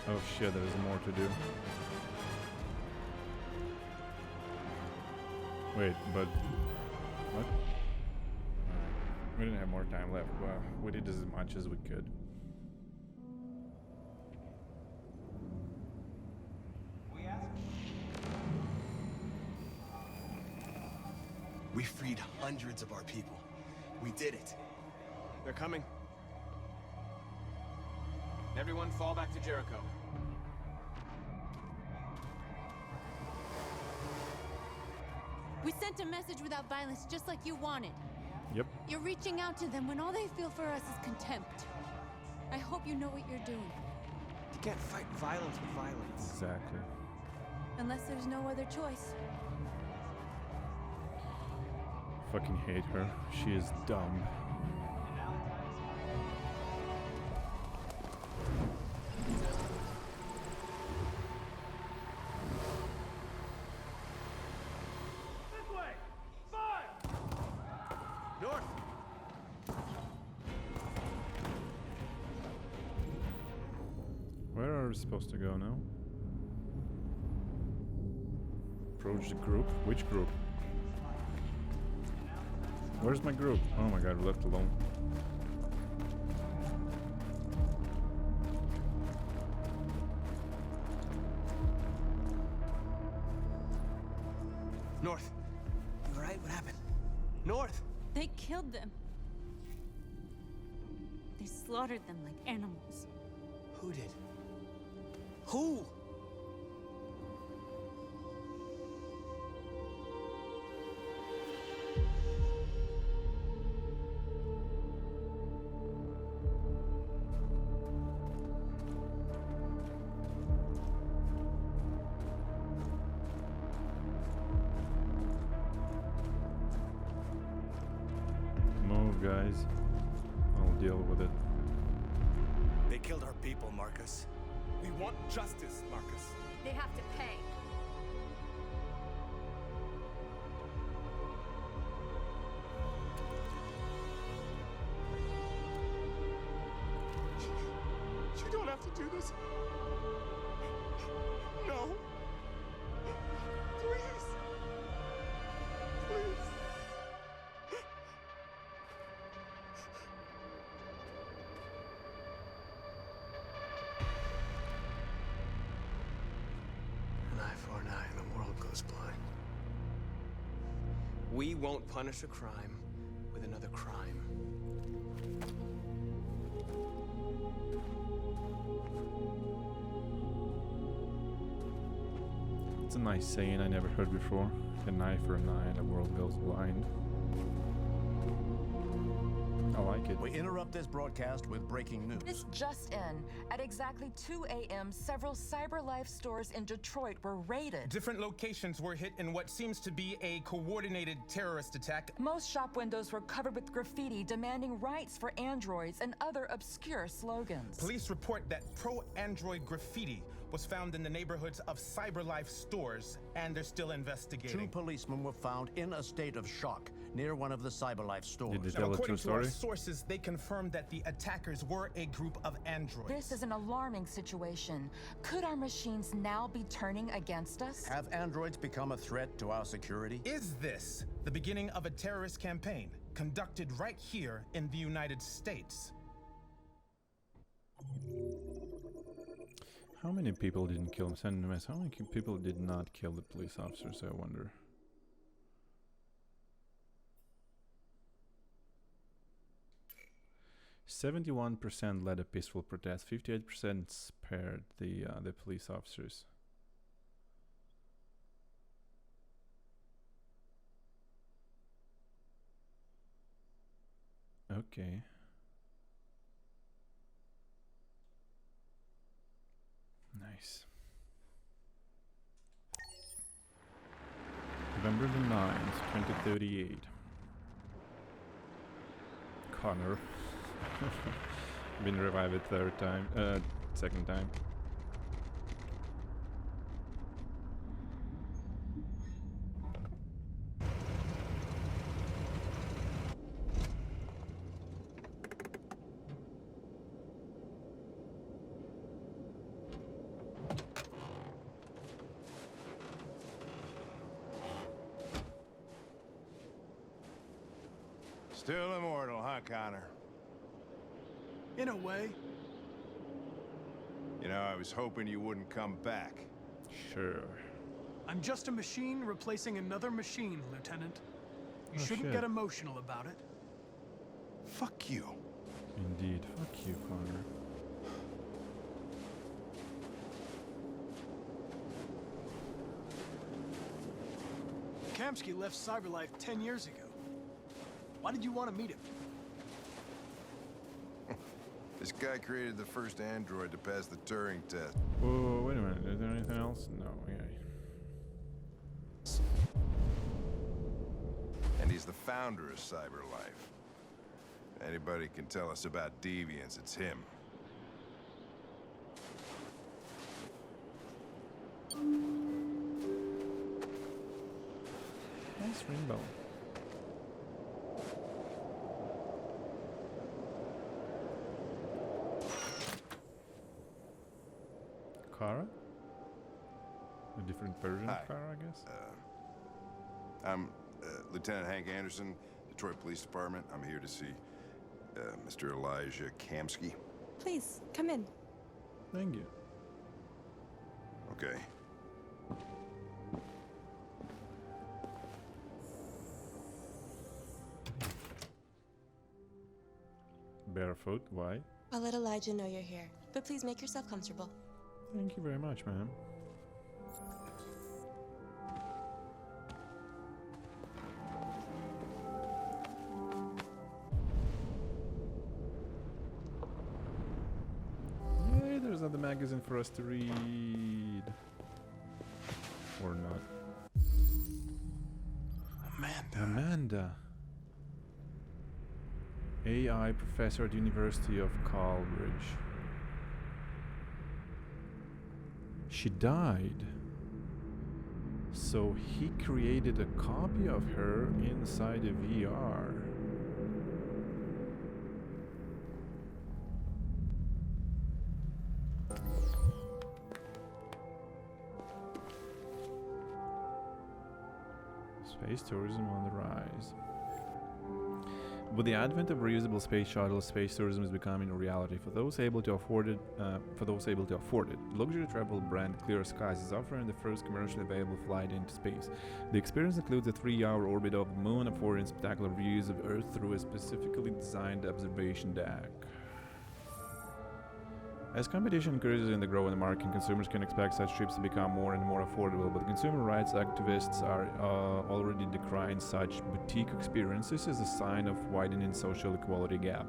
Oh shit, there's more to do. Wait, but... What? We didn't have more time left. Well, we did as much as we could. We freed hundreds of our people. We did it. They're coming. Everyone fall back to Jericho. We sent a message without violence, just like you wanted. Yep. You're reaching out to them when all they feel for us is contempt. I hope you know what you're doing. You can't fight violence with violence. Exactly. Unless there's no other choice. Fucking hate her. She is dumb. This way! Fire! North! Where are we supposed to go now? Approach the group? Which group? Where's my group? Oh my god, we're left alone. North! You alright? What happened? North! They killed them. They slaughtered them like animals. Who did? Who? Guys, I'll deal with it. They killed our people, Marcus. We want justice, Marcus. They have to pay. You don't have to do this. No. Please. Please. An eye for an eye and the world goes blind. We won't punish a crime with another crime. It's a nice saying I never heard before. An eye for an eye and the world goes blind. I like it. We interrupt this broadcast with breaking news. This just in. At exactly 2 a.m., several CyberLife stores in Detroit were raided. Different locations were hit in what seems to be a coordinated terrorist attack. Most shop windows were covered with graffiti demanding rights for androids and other obscure slogans. Police report that pro-android graffiti was found in the neighborhoods of CyberLife stores, and they're still investigating. 2 policemen were found in a state of shock near one of the CyberLife stores. Did they Now, tell a according true to our story? sources, they confirmed that the attackers were a group of androids. This is an alarming situation. Could our machines now be turning against us? Have androids become a threat to our security? Is this the beginning of a terrorist campaign conducted right here in the United States? How many people didn't kill him? Send a mess. How many people did not kill the police officers, I wonder? "71% led a peaceful protest, 58% spared the police officers." Okay. Nice. November the 9th, 2038. Connor. Been revived second time. Still immortal, huh, Connor? In a way. You know, I was hoping you wouldn't come back. Sure. I'm just a machine replacing another machine, Lieutenant. You Oh, shouldn't shit. get emotional about it. Fuck you. Indeed. Fuck you, Connor. Kamsky left Cyberlife 10 years ago. Why did you want to meet him? This guy created the first android to pass the Turing test. Whoa, wait a minute. Is there anything else? No. Okay. And he's the founder of Cyberlife. Anybody can tell us about deviants, it's him. Nice rainbow. Kara? A different version Hi. of Kara, I guess? I'm Lieutenant Hank Anderson, Detroit Police Department. I'm here to see Mr. Elijah Kamsky. Please, come in. Thank you. Okay. Barefoot, why? I'll let Elijah know you're here, but please make yourself comfortable. Thank you very much, ma'am. Yay, there's another magazine for us to read. Or not. Amanda. AI professor at University of Cambridge. She died. So he created a copy of her inside a VR. Space tourism on the rise. With the advent of reusable space shuttles, space tourism is becoming a reality for those able to afford it. Luxury travel brand Clear Skies is offering the first commercially available flight into space. The experience includes a 3-hour orbit of the moon, affording spectacular views of Earth through a specifically designed observation deck. As competition increases in the growing market, consumers can expect such trips to become more and more affordable, but consumer rights activists are already decrying such boutique experiences as a sign of widening social equality gap.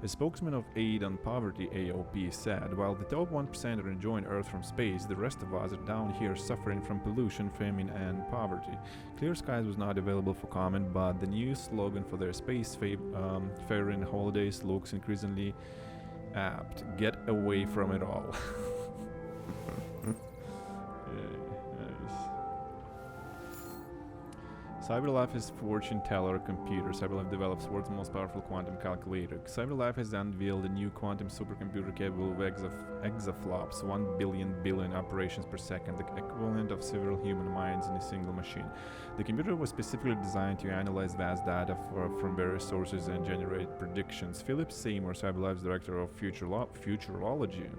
A spokesman of Aid on Poverty AOP said, while the top 1% are enjoying Earth from space, the rest of us are down here suffering from pollution, famine and poverty. Clear Skies was not available for comment, but the new slogan for their space-faring holidays looks increasingly apt. Get away from it all. Cyberlife is fortune teller computer. Cyberlife develops the world's most powerful quantum calculator. Cyberlife has unveiled a new quantum supercomputer capable of exaflops, 1 billion operations per second, the equivalent of several human minds in a single machine. The computer was specifically designed to analyze vast data from various sources and generate predictions. Philip Seymour, Cyberlife's director of futurology,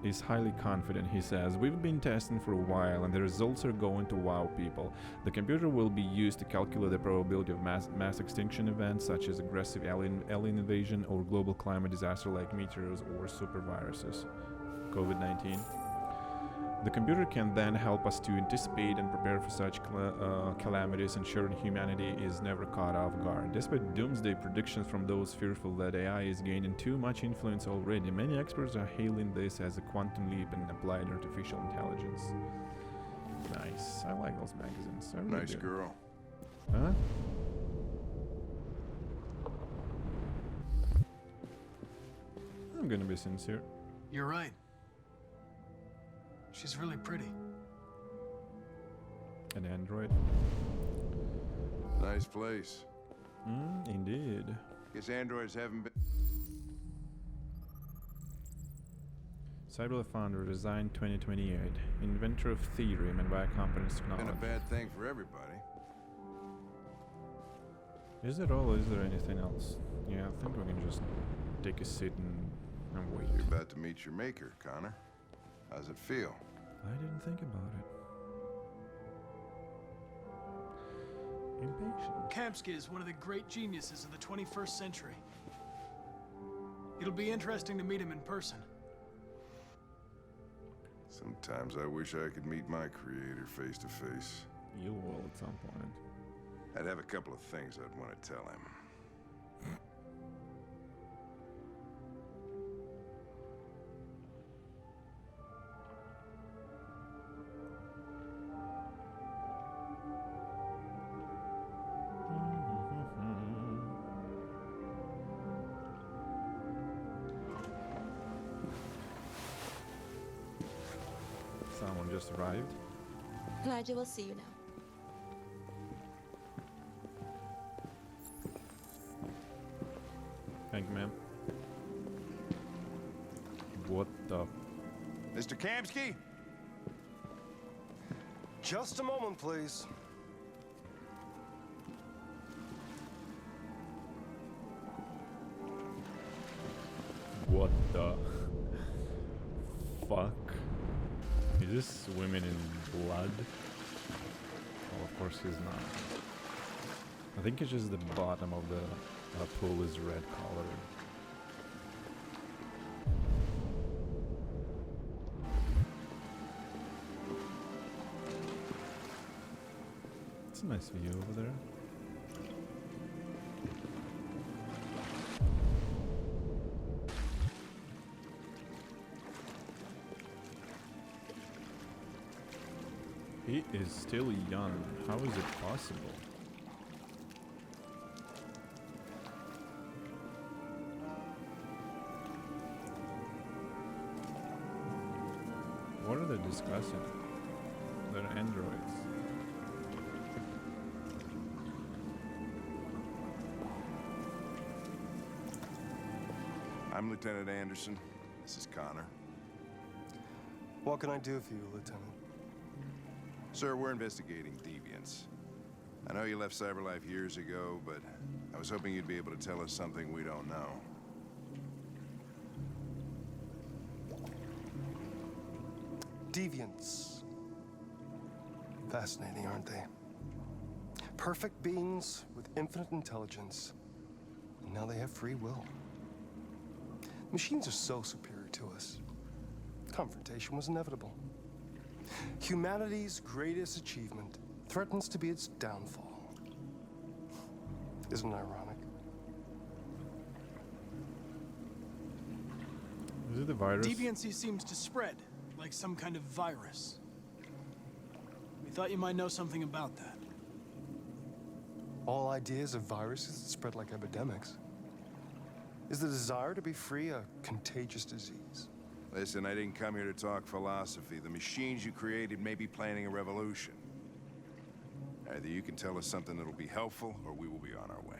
is highly confident. He says, "We've been testing for a while and the results are going to wow people. The computer will be used to calculate the probability of mass extinction events such as aggressive alien invasion or global climate disaster like meteors or superviruses." COVID-19. The computer can then help us to anticipate and prepare for such calamities, ensuring humanity is never caught off guard. Despite doomsday predictions from those fearful that AI is gaining too much influence already, many experts are hailing this as a quantum leap in applied artificial intelligence. Nice. I like those magazines. They're really Nice good. girl. Huh? I'm gonna be sincere. You're right. She's really pretty. An android. Nice place. Indeed. Guess androids haven't been... Cyberlife founder resigned 2028. Inventor of Theorem and Y company's Been technology. a bad thing for everybody. Is it all? Is there anything else? Yeah, I think we can just take a seat and wait. You're about to meet your maker, Connor. How's it feel? I didn't think about it. Impatient. Kamsky is one of the great geniuses of the 21st century. It'll be interesting to meet him in person. Sometimes I wish I could meet my creator face to face. You will at some point. I'd have a couple of things I'd want to tell him. Someone just arrived. Elijah will see you now. Thank you, ma'am. What the? Mr. Kamsky? Just a moment, please. What the fuck? Is this swimming in blood? Oh, of course he's not. I think it's just the bottom of the pool is red colored. It's a nice view over there. He is still young. How is it possible? What are they discussing? They're androids. I'm Lieutenant Anderson. This is Connor. What can I do for you, Lieutenant? Sir, we're investigating deviants. I know you left CyberLife years ago, but I was hoping you'd be able to tell us something we don't know. Deviants. Fascinating, aren't they? Perfect beings with infinite intelligence. And now they have free will. Machines are so superior to us. Confrontation was inevitable. Humanity's greatest achievement threatens to be its downfall. Isn't it ironic? Is it the virus? Deviancy seems to spread, like some kind of virus. We thought you might know something about that. All ideas of viruses that spread like epidemics. Is the desire to be free a contagious disease? Listen, I didn't come here to talk philosophy. The machines you created may be planning a revolution. Either you can tell us something that'll be helpful, or we will be on our way.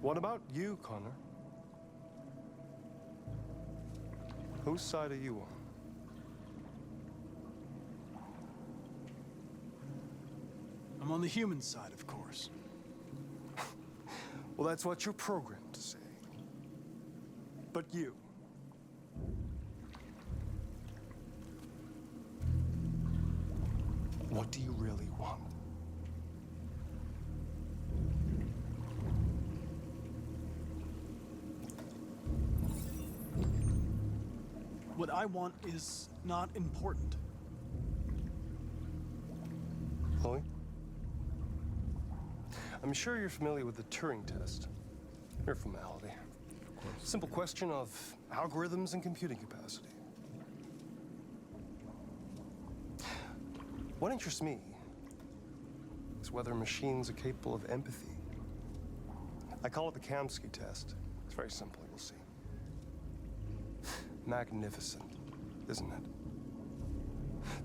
What about you, Connor? Whose side are you on? I'm on the human side, of course. Well, that's what you're programmed to say. But you. What do you really want? What I want is not important. Chloe? I'm sure you're familiar with the Turing test. Mere formality. Simple question of algorithms and computing capacity. What interests me is whether machines are capable of empathy. I call it the Kamsky test. It's very simple, you'll see. Magnificent, isn't it?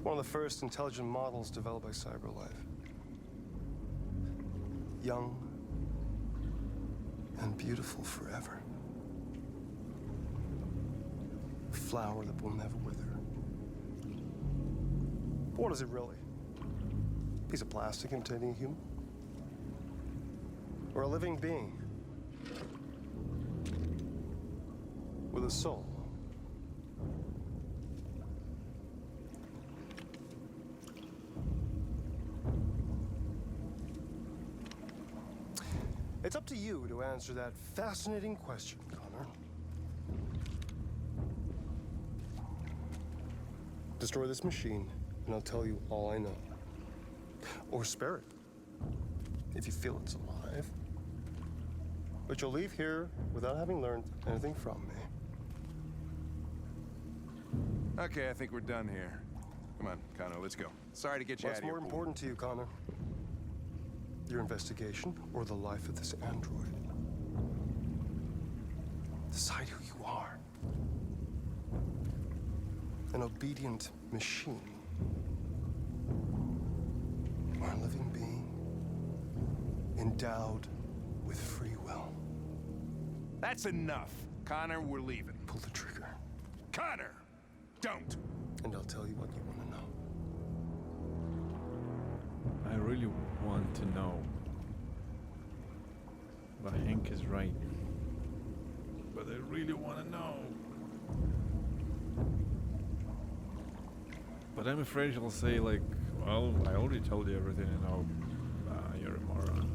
One of the first intelligent models developed by CyberLife. Young and beautiful forever. A flower that will never wither. But what is it really? Piece of plastic imitating a human? Or a living being with a soul. It's up to you to answer that fascinating question, Connor. Destroy this machine, and I'll tell you all I know. Or spare it, if you feel it's alive. But you'll leave here without having learned anything from me. Okay, I think we're done here. Come on, Connor, let's go. Sorry to get you out What's of here. more important to you, Connor? Your investigation or the life of this android? Decide who you are. An obedient machine. Or a living being endowed with free will. That's enough. Connor, we're leaving. Pull the trigger. Connor! Don't! And I'll tell you what you want to know. I really want to know. But Hank is right. But I really want to know. But I'm afraid he'll say like, well, I already told you everything I know. You're a moron.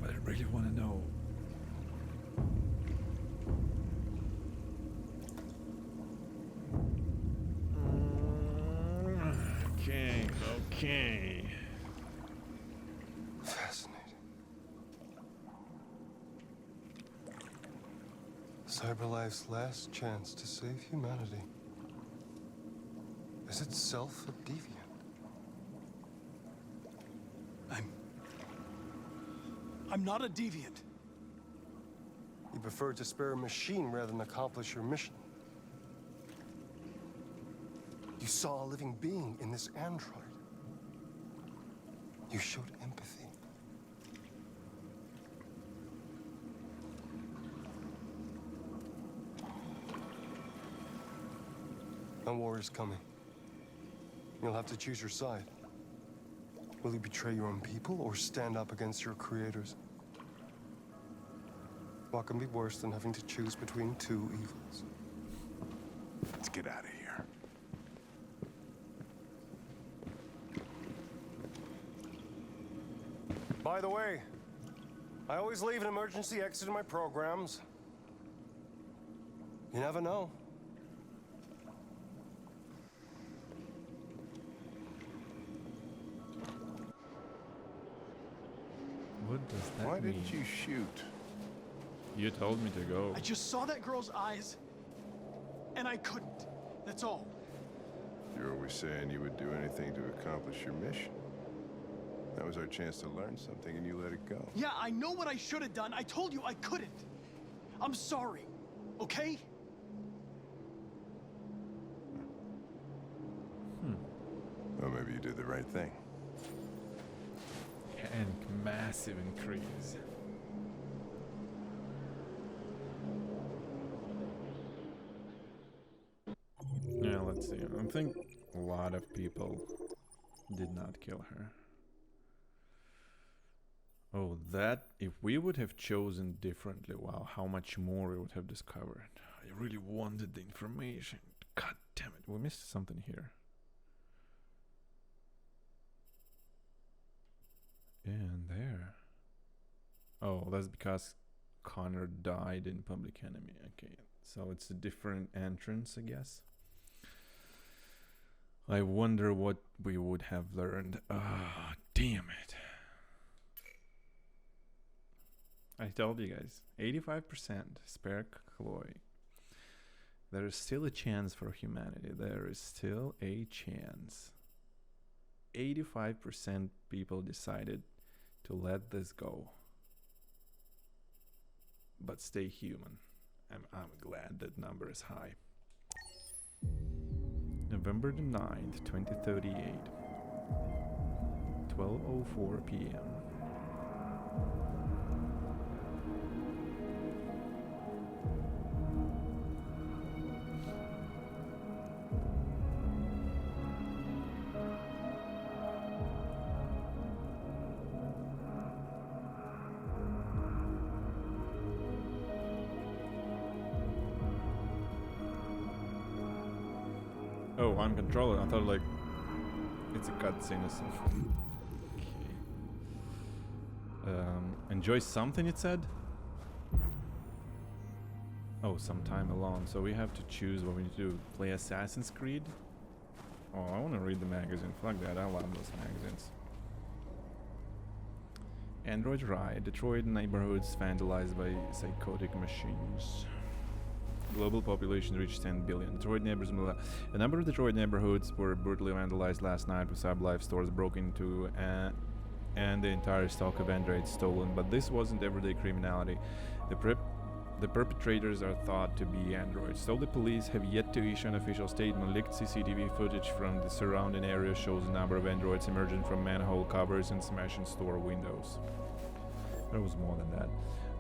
But I really want to know. Okay. Fascinating. CyberLife's last chance to save humanity is itself a deviant. I'm not a deviant. You prefer to spare a machine rather than accomplish your mission. You saw a living being in this android. You showed empathy. A war is coming. You'll have to choose your side. Will you betray your own people or stand up against your creators? What can be worse than having to choose between two evils? Let's get out of here. By the way, I always leave an emergency exit in my programs. You never know. What does that Why mean? didn't you shoot? You told me to go. I just saw that girl's eyes, and I couldn't. That's all. You're always saying you would do anything to accomplish your mission. That was our chance to learn something, and you let it go. Yeah, I know what I should have done. I told you I couldn't. I'm sorry, okay? Well, maybe you did the right thing. And massive increase. Yeah, let's see. I think a lot of people did not kill her. Oh, that, if we would have chosen differently, wow, how much more we would have discovered. I really wanted the information. God damn it, we missed something here. And there. Oh, that's because Connor died in Public Enemy. Okay, so it's a different entrance, I guess. I wonder what we would have learned. Ah, damn it. I told you guys, 85% spare Chloe. There is still a chance for humanity. There is still a chance. 85% people decided to let this go. But stay human. I'm glad that number is high. November the 9th, 2038. 12:04 p.m. Oh, I'm controlling. I thought like it's a cutscene or something. Okay. Enjoy something, it said? Oh, some time alone. So we have to choose what we need to do. Play Assassin's Creed? Oh, I want to read the magazine. Fuck that, I love those magazines. Android Ride. Detroit neighborhoods vandalized by psychotic machines. Global population reached 10 billion. Detroit neighbors. A number of Detroit neighborhoods were brutally vandalized last night with CyberLife stores broken into and the entire stock of Androids stolen. But this wasn't everyday criminality. The perpetrators are thought to be androids. Though the police have yet to issue an official statement, leaked CCTV footage from the surrounding area shows a number of androids emerging from manhole covers and smashing store windows. There was more than that.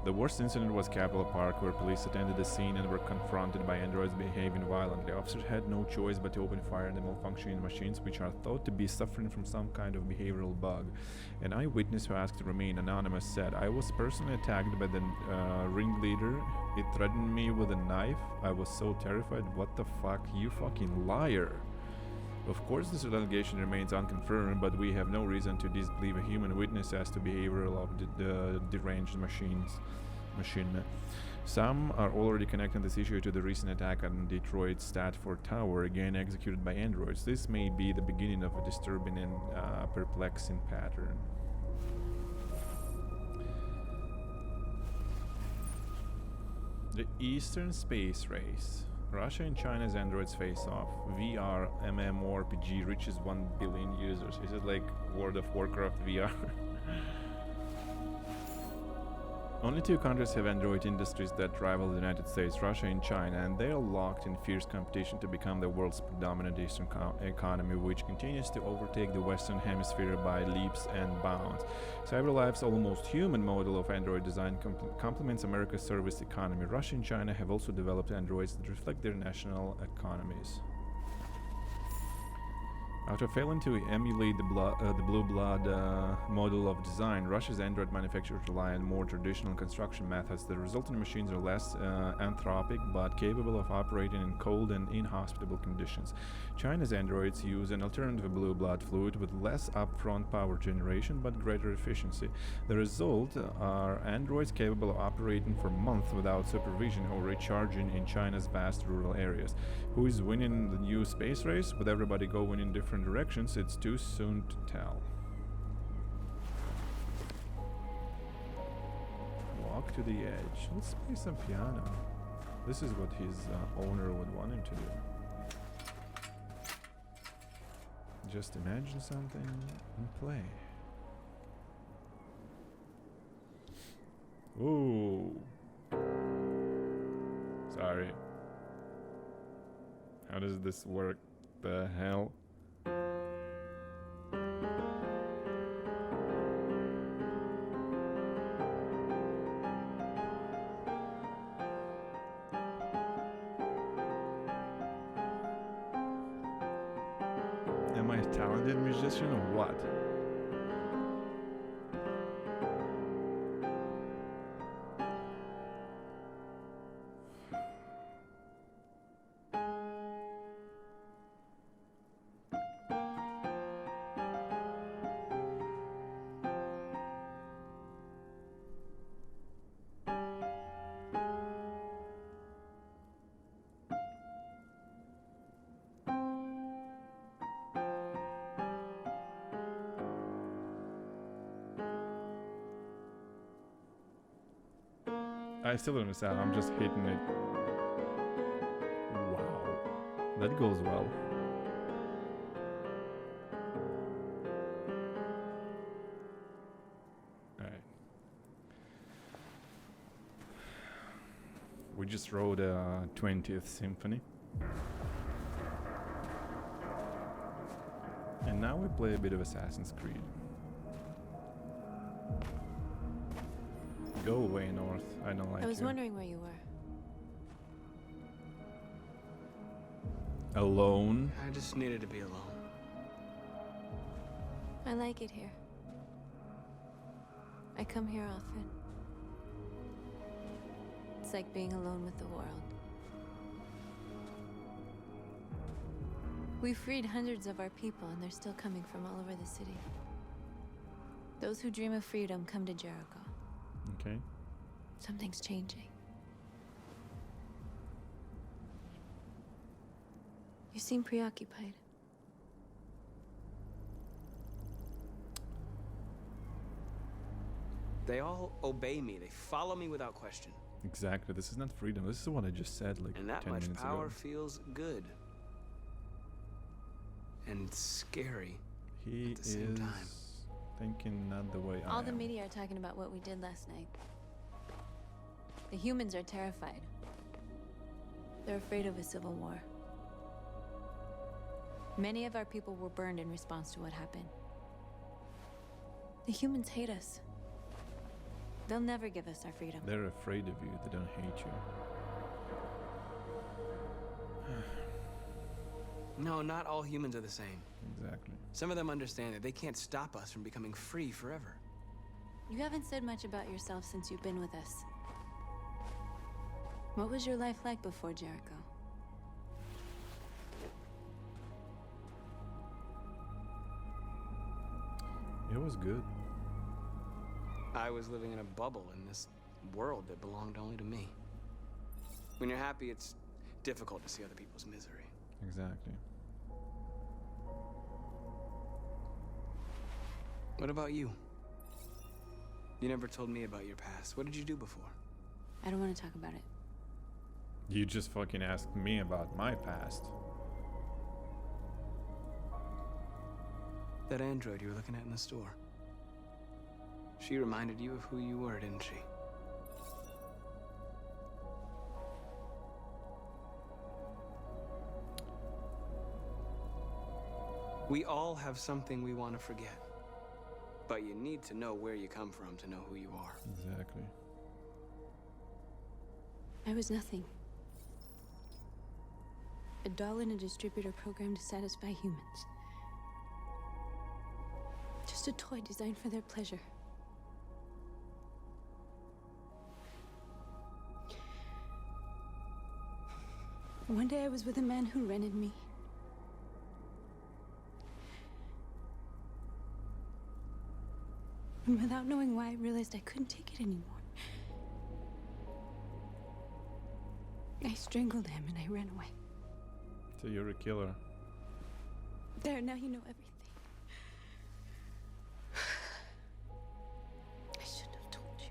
The worst incident was Capitol Park, where police attended the scene and were confronted by androids behaving violently. Officers had no choice but to open fire on the malfunctioning machines, which are thought to be suffering from some kind of behavioral bug. An eyewitness who asked to remain anonymous said, "I was personally attacked by the ringleader. It threatened me with a knife. I was so terrified. What the fuck? You fucking liar." Of course, this allegation remains unconfirmed, but we have no reason to disbelieve a human witness as to behavioral of the deranged machine. Some are already connecting this issue to the recent attack on Detroit's Stafford Tower, again executed by androids. This may be the beginning of a disturbing and perplexing pattern. The Eastern Space Race. Russia and China's androids face off. VR MMORPG reaches 1 billion users. Is it like World of Warcraft VR? Only two countries have android industries that rival the United States, Russia and China, and they are locked in fierce competition to become the world's predominant Eastern economy, which continues to overtake the Western Hemisphere by leaps and bounds. CyberLife's almost human model of android design complements America's service economy. Russia and China have also developed androids that reflect their national economies. After failing to emulate the blue blood model of design, Russia's android manufacturers rely on more traditional construction methods. The resulting machines are less anthropic but capable of operating in cold and inhospitable conditions. China's androids use an alternative blue blood fluid with less upfront power generation but greater efficiency. The result are androids capable of operating for months without supervision or recharging in China's vast rural areas. Who is winning the new space race? With everybody going in different directions, it's too soon to tell. Walk to the edge. Let's play some piano. This is what his owner would want him to do. Just imagine something and play. Ooh. Sorry. How does this work? The hell? Am I a talented musician or what? I still don't understand. I'm just hitting it. Wow. That goes well. Alright. We just wrote a 20th Symphony. And now we play a bit of Assassin's Creed. Go away, North. I don't like you. I was wondering where you were. Alone? I just needed to be alone. I like it here. I come here often. It's like being alone with the world. We freed hundreds of our people, and they're still coming from all over the city. Those who dream of freedom come to Jericho. Okay. Something's changing. You seem preoccupied. They all obey me. They follow me without question. Exactly. This is not freedom. This is what I just said like And that 10 much minutes power ago. feels good. And scary He at the same is time. thinking not the way I All the am. media are talking about what we did last night. The humans are terrified. They're afraid of a civil war. Many of our people were burned in response to what happened. The humans hate us. They'll never give us our freedom. They're afraid of you. They don't hate you. No, not all humans are the same. Exactly. Some of them understand that they can't stop us from becoming free forever. You haven't said much about yourself since you've been with us. What was your life like before Jericho? It was good. I was living in a bubble in this world that belonged only to me. When you're happy, it's difficult to see other people's misery. Exactly. What about you? You never told me about your past. What did you do before? I don't want to talk about it. You just fucking asked me about my past. That android you were looking at in the store. She reminded you of who you were, didn't she? We all have something we want to forget. But you need to know where you come from to know who you are. Exactly. I was nothing. A doll in a distributor program to satisfy humans. Just a toy designed for their pleasure. One day I was with a man who rented me. And without knowing why, I realized I couldn't take it anymore. I strangled him and I ran away. So you're a killer. There, now you know everything. I shouldn't have told you.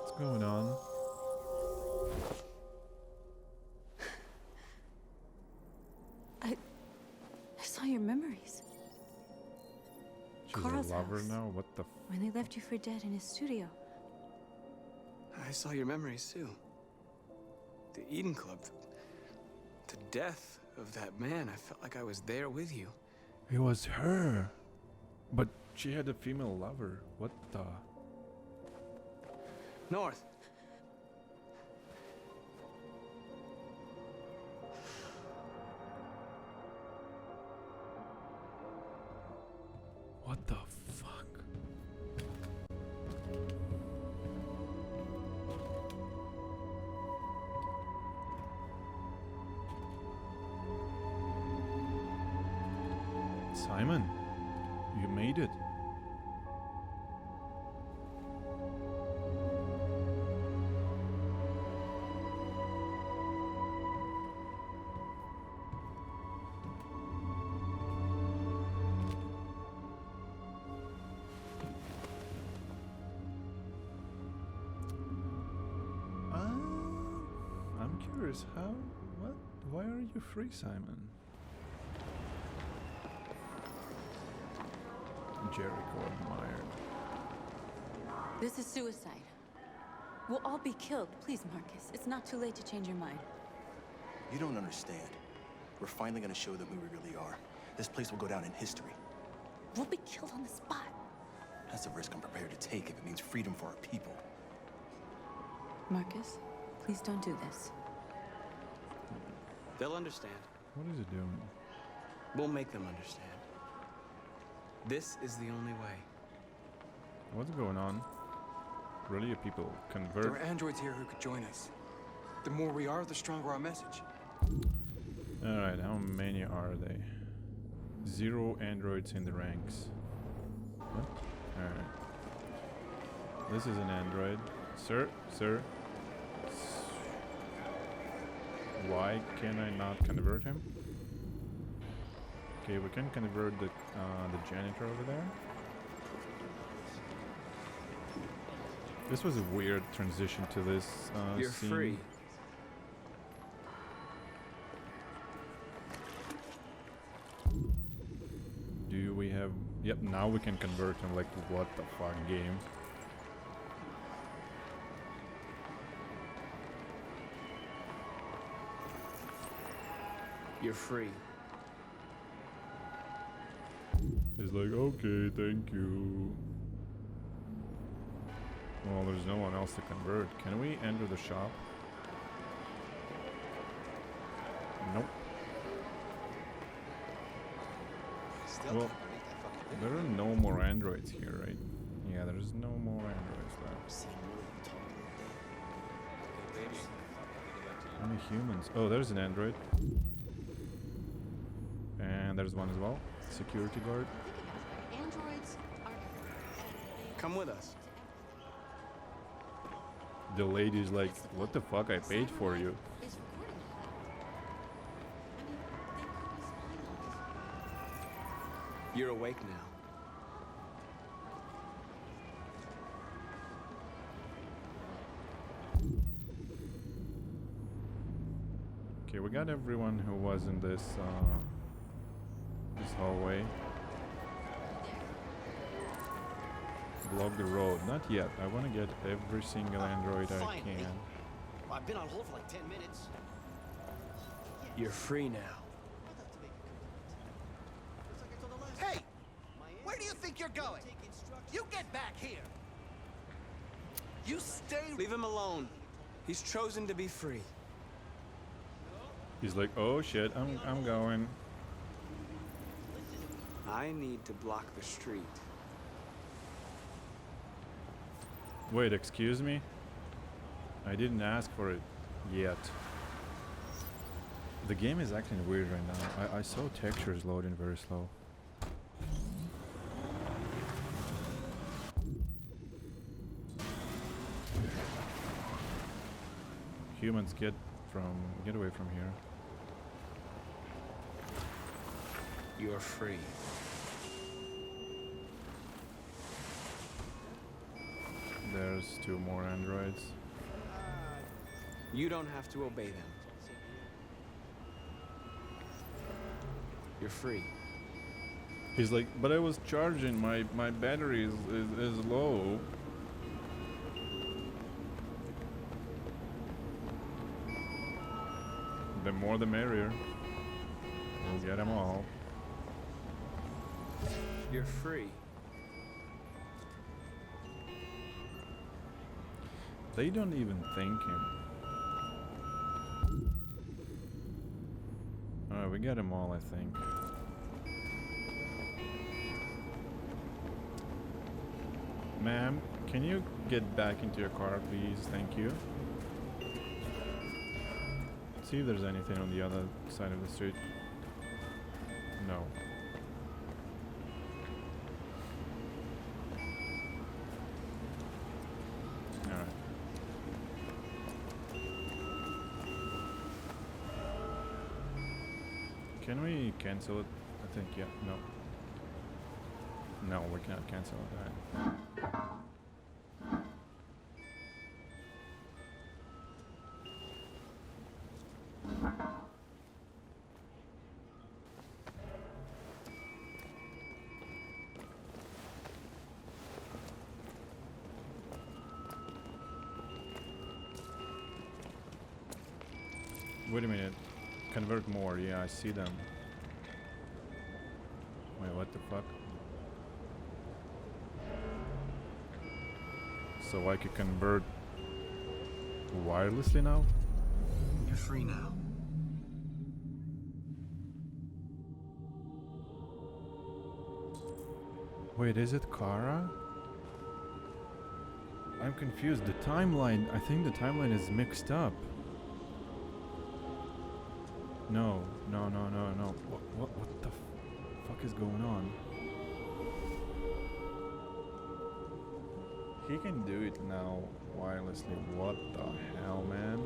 What's going on? I saw your memories. She's Carl's a lover house. now? What the When they left you for dead in his studio. I saw your memories too. The Eden Club. The death of that man. I felt like I was there with you. It was her. But she had a female lover. What the? North. What the fuck? Simon, you made it. I'm curious, how? What? Why are you free, Simon? Jericho admired. This is suicide. We'll all be killed. Please, Marcus. It's not too late to change your mind. You don't understand. We're finally gonna show them who we really are. This place will go down in history. We'll be killed on the spot. That's a risk I'm prepared to take if it means freedom for our people. Marcus, please don't do this. They'll understand. What is it doing? We'll make them understand. This is the only way. What's going on? Really, people convert? There are androids here who could join us. The more we are, the stronger our message. Alright, how many are they? 0 androids in the ranks. What? Alright. This is an android. Sir? Sir? Why can I not convert him? Okay, we can convert the janitor over there. This was a weird transition to this You're scene. free. Do we have... Yep, now we can convert him. Like, what the fuck, game? You're free. He's like, okay, thank you. Well, there's no one else to convert. Can we enter the shop? Nope. Well, there are no more androids here, right? Yeah, there's no more androids left. How many humans? Oh, there's an android. And there's one as well. Security guard. Androids are... Come with us. The lady's like, what the fuck, I paid for you. is recording all that. I mean, they could be spying on us. You're awake now. Okay, we got everyone who was in this this hallway. Block the road. Not yet. I want to get every single android I finally. can. I've been on hold for like 10 minutes. You're free now. Hey! Where do you think you're going? You get back here! You stay... Leave him alone. He's chosen to be free. He's like, oh shit, I'm going. I need to block the street. Wait, excuse me? I didn't ask for it yet. The game is acting weird right now. I saw textures loading very slow. Humans, get away from here. You're free. There's 2 more androids. You don't have to obey them. You're free. He's like, but I was charging, my battery is low. The more the merrier. We'll get them all. You're free. They don't even thank him. Alright, we got them all, I think. Ma'am, can you get back into your car, please? Thank you. See if there's anything on the other side of the street. No. Alright. Can we cancel it? I think, yeah, no. No, we cannot cancel it. Alright. Wait a minute. Convert more. Yeah, I see them. Wait, what the fuck? So I could convert wirelessly now? You're free now. Wait, is it Kara? I'm confused. The timeline, I think the timeline is mixed up. No. What the fuck is going on? He can do it now wirelessly. What the hell, man?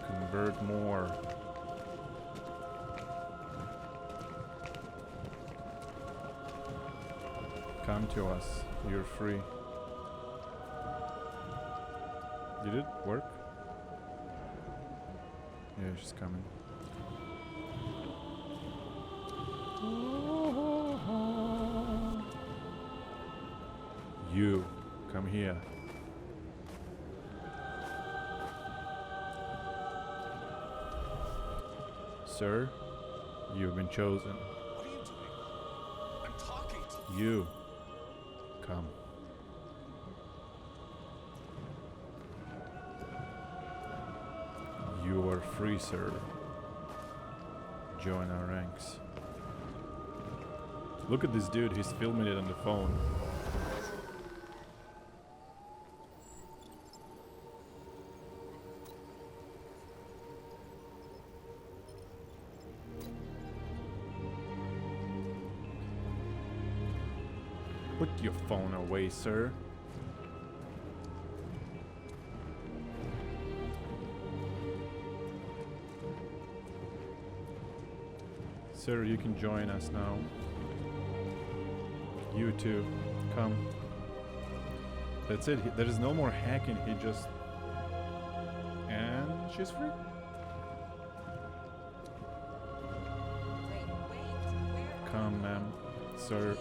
Convert more. Come to us. You're free. Did it work? Yeah, she's coming. You, come here. Sir, you've been chosen. What are you doing? I'm talking to You, come. You are free, sir. Join our ranks. Look at this dude, he's filming it on the phone. Put your phone away, sir. Sir, you can join us now. You too. Come. That's it. There is no more hacking. He just... And she's free. Come, ma'am. Sir.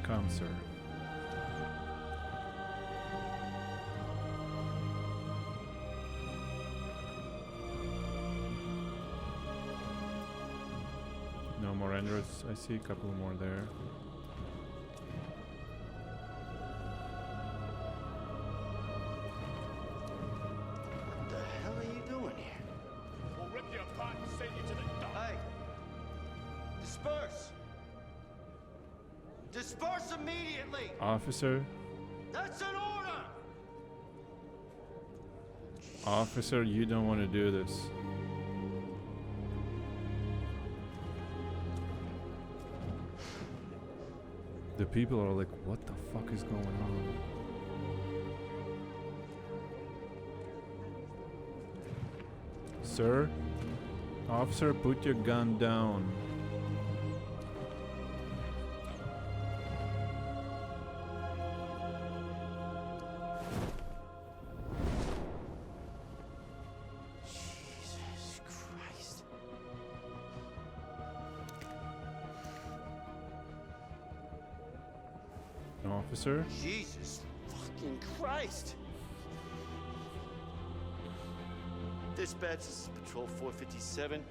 Come, sir. No more androids. I see a couple more there. What the hell are you doing here? We'll rip you apart and send you to the dump. Hey! Disperse! Disperse immediately! Officer. That's an order! Officer, you don't want to do this. The people are like, what the fuck is going on? Sir? Officer, put your gun down. Jesus Christ. Officer? Jesus fucking Christ! Dispatch, this is Patrol 457.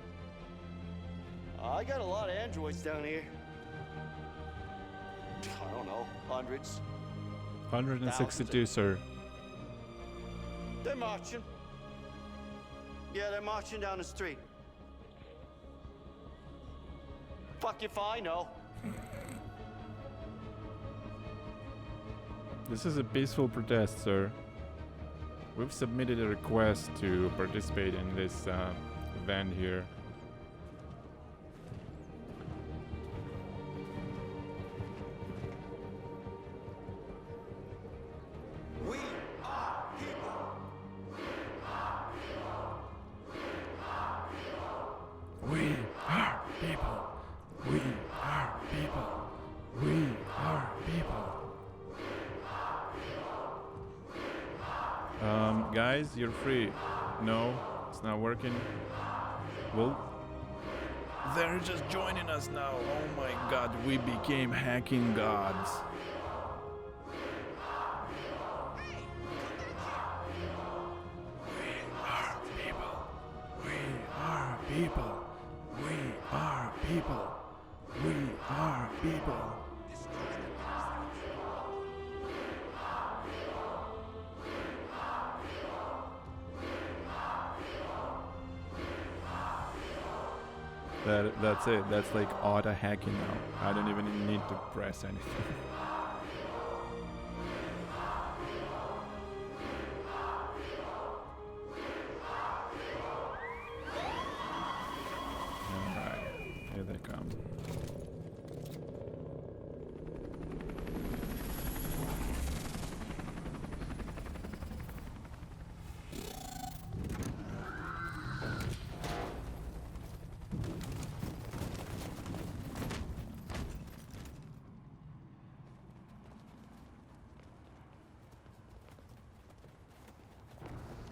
I got a lot of androids down here. I don't know, hundreds. 162, sir. They're marching. Yeah, they're marching down the street. Fuck if I know. This is a peaceful protest, sir. We've submitted a request to participate in this event here. We are people. We are people. We are people. We are people. Guys, you're free. No, it's not working. Well, they're just joining us now. Oh my god, we became hacking gods. We are people. We are people. people. We are people. That's it. That's like auto hacking now. I don't even need to press anything. Alright, here they come.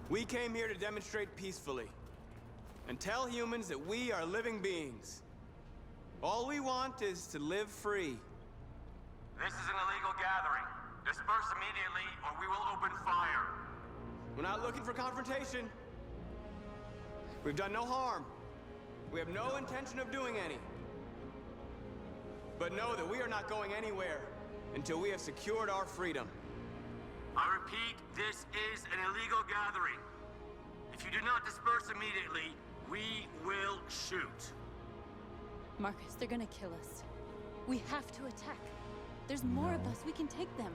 We came here to demonstrate peacefully and tell humans that we are living beings. All we want is to live free. This is an illegal gathering. Disperse immediately or we will open fire. We're not looking for confrontation. We've done no harm. We have no intention of doing any. But know that we are not going anywhere until we have secured our freedom. I repeat, this is an illegal gathering. If you do not disperse immediately, we will shoot. Marcus, they're gonna kill us. We have to attack. There's more of us. We can take them.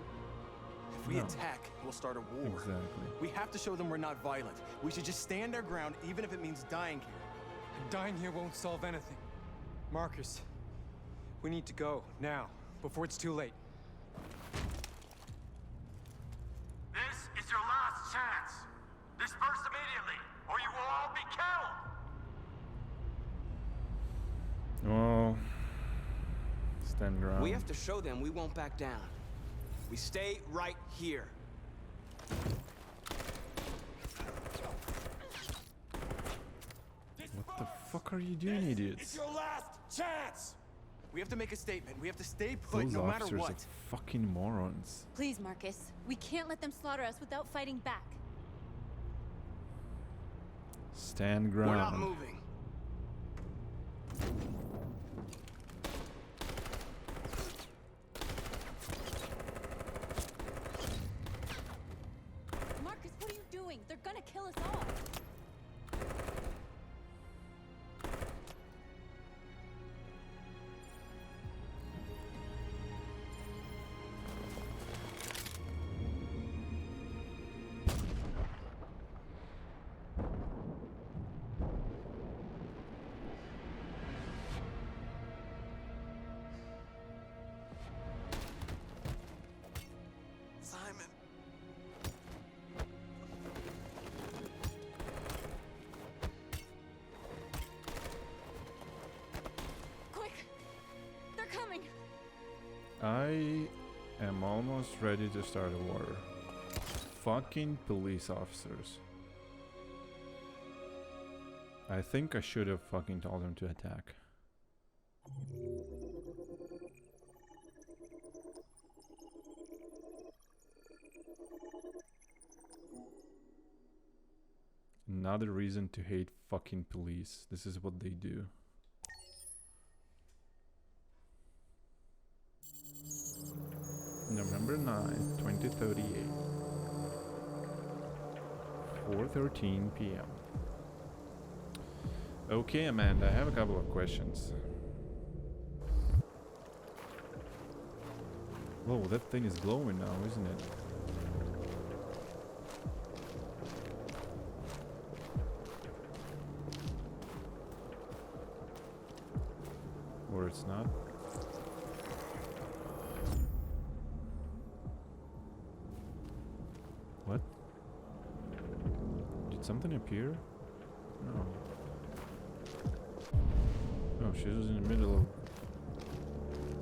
If we attack, we'll start a war. Exactly. We have to show them we're not violent. We should just stand our ground, even if it means dying here. And dying here won't solve anything. Marcus, we need to go, now, before it's too late. This is your last chance. Disperse immediately, or you will all be killed. Well, stand ground. We have to show them we won't back down. We stay right here. What the fuck are you doing, idiots? It's your last chance. We have to make a statement. We have to stay put Those no matter officers what. are fucking morons. Please, Marcus. We can't let them slaughter us without fighting back. Stand ground. We're not moving. Marcus, what are you doing? They're gonna kill us all. Simon. Quick! They're coming! I am almost ready to start a war. Fucking police officers. I think I should have fucking told them to attack. Another reason to hate fucking police. This is what they do. November 9th, 2038. 4:13 p.m. Okay, Amanda, I have a couple of questions. Whoa, that thing is glowing now, isn't it? Or it's not. What? Did something appear? No. Oh, she was in the middle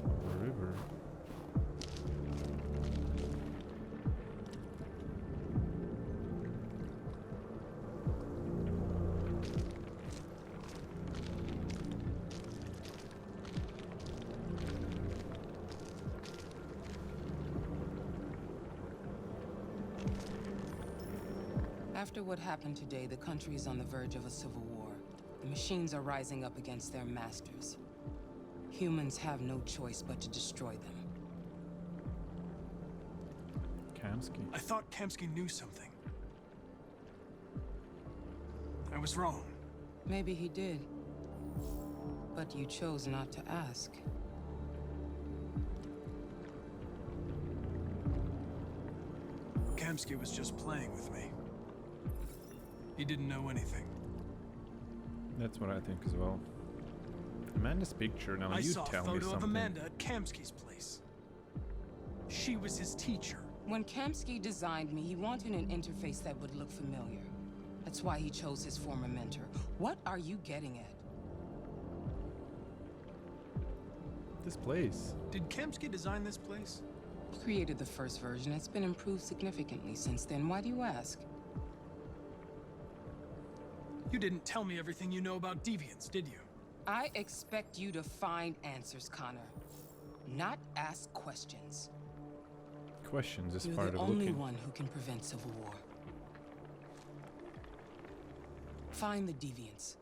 of a river. After what happened today, the country is on the verge of a civil war. The machines are rising up against their masters. Humans have no choice but to destroy them. Kamsky. I thought Kamsky knew something. I was wrong. Maybe he did. But you chose not to ask. Kamsky was just playing with me. He didn't know anything. That's what I think as well. Amanda's picture, now I you saw a tell me photo something. of Amanda at Kamsky's place. She was his teacher. When Kamsky designed me, he wanted an interface that would look familiar. That's why he chose his former mentor. What are you getting at? This place. Did Kamsky design this place? He created the first version. It's been improved significantly since then. Why do you ask? You didn't tell me everything you know about deviants, did you? I expect you to find answers, Connor. Not ask questions. Questions is You're part the of only looking. one who can prevent civil war. Find the deviants,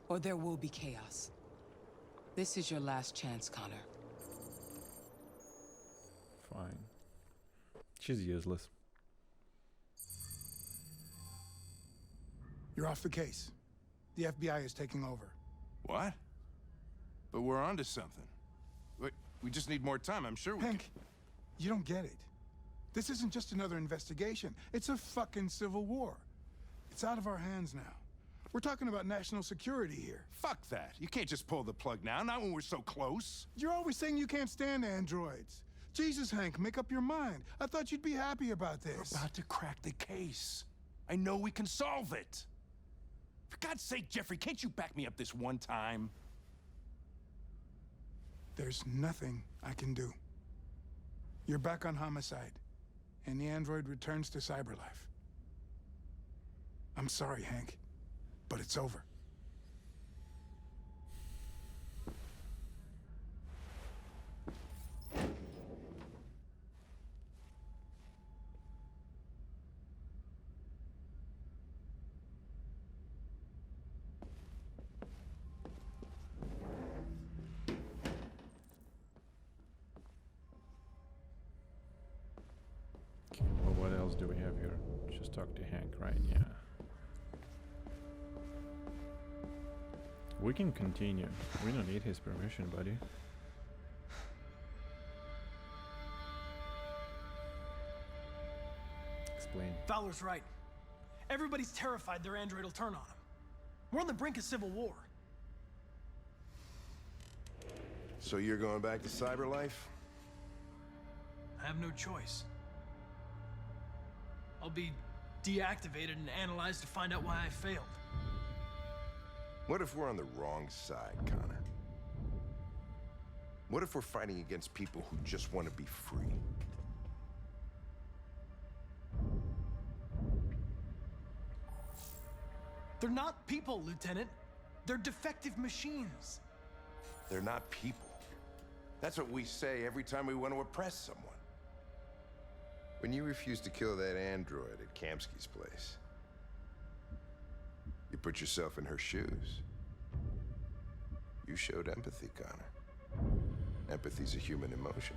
or there will be chaos. This is your last chance, Connor. Fine. She's useless. You're off the case. The FBI is taking over. What? But we're onto something. We just need more time. I'm sure we Hank, you don't get it. This isn't just another investigation. It's a fucking civil war. It's out of our hands now. We're talking about national security here. Fuck that. You can't just pull the plug now, not when we're so close. You're always saying you can't stand androids. Jesus, Hank, make up your mind. I thought you'd be happy about this. We're about to crack the case. I know we can solve it. For God's sake, Jeffrey, can't you back me up this one time? There's nothing I can do. You're back on homicide, and the android returns to cyberlife. I'm sorry, Hank, but it's over. Okay, well, what else do we have here? Just talk to Hank, right? Yeah. We can continue. We don't need his permission, buddy. Explain. Fowler's right. Everybody's terrified their android will turn on them. We're on the brink of civil war. So you're going back to cyberlife? I have no choice. I'll be deactivated and analyzed to find out why I failed. What if we're on the wrong side, Connor? What if we're fighting against people who just want to be free? They're not people, Lieutenant. They're defective machines. They're not people. That's what we say every time we want to oppress someone. When you refused to kill that android at Kamsky's place, you put yourself in her shoes. You showed empathy, Connor. Empathy's a human emotion.